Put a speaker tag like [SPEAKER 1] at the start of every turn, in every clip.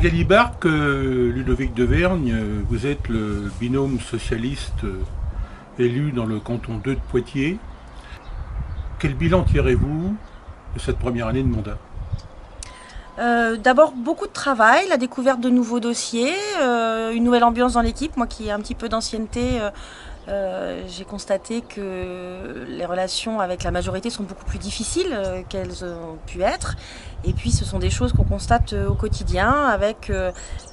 [SPEAKER 1] Magali Barque, Ludovic de Vergne, vous êtes le binôme socialiste élu dans le canton 2 de Poitiers. Quel bilan tirez-vous de cette première année de mandat?
[SPEAKER 2] D'abord beaucoup de travail, la découverte de nouveaux dossiers, une nouvelle ambiance dans l'équipe. Moi qui ai un petit peu d'ancienneté, j'ai constaté que les relations avec la majorité sont beaucoup plus difficiles qu'elles ont pu être. Et puis ce sont des choses qu'on constate au quotidien avec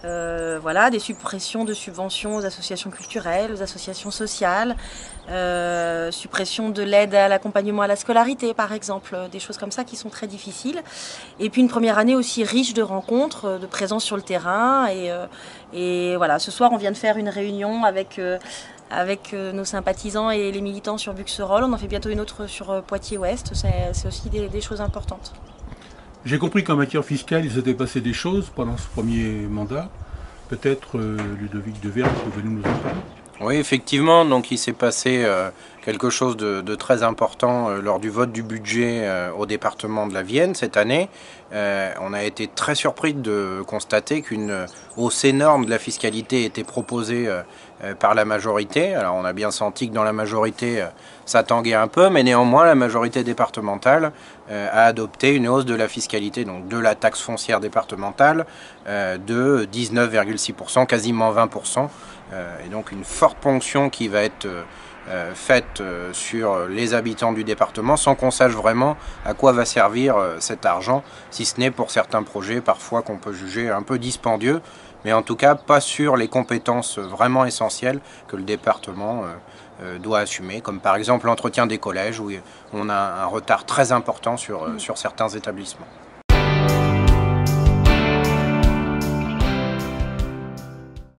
[SPEAKER 2] voilà, des suppressions de subventions aux associations culturelles, aux associations sociales, suppression de l'aide à l'accompagnement à la scolarité par exemple, des choses comme ça qui sont très difficiles. Et puis une première année aussi riche de rencontres, de présence sur le terrain. Et voilà, ce soir on vient de faire une réunion avec nos sympathisants et les militants sur Buxerolles. On en fait bientôt une autre sur Poitiers-Ouest. C'est aussi des choses importantes.
[SPEAKER 1] J'ai compris qu'en matière fiscale, il s'était passé des choses pendant ce premier mandat. Peut-être Ludovic de Vergne, pouvez-vous nous en parler?
[SPEAKER 3] Oui, effectivement, donc il s'est passé quelque chose de très important lors du vote du budget au département de la Vienne cette année. On a été très surpris de constater qu'une hausse énorme de la fiscalité était proposée par la majorité. Alors on a bien senti que dans la majorité ça tanguait un peu, mais néanmoins la majorité départementale a adopté une hausse de la fiscalité, donc de la taxe foncière départementale de 19,6%, quasiment 20%. Et donc une forte ponction qui va être faite sur les habitants du département sans qu'on sache vraiment à quoi va servir cet argent, si ce n'est pour certains projets parfois qu'on peut juger un peu dispendieux, mais en tout cas pas sur les compétences vraiment essentielles que le département doit assumer, comme par exemple l'entretien des collèges où on a un retard très important sur certains établissements.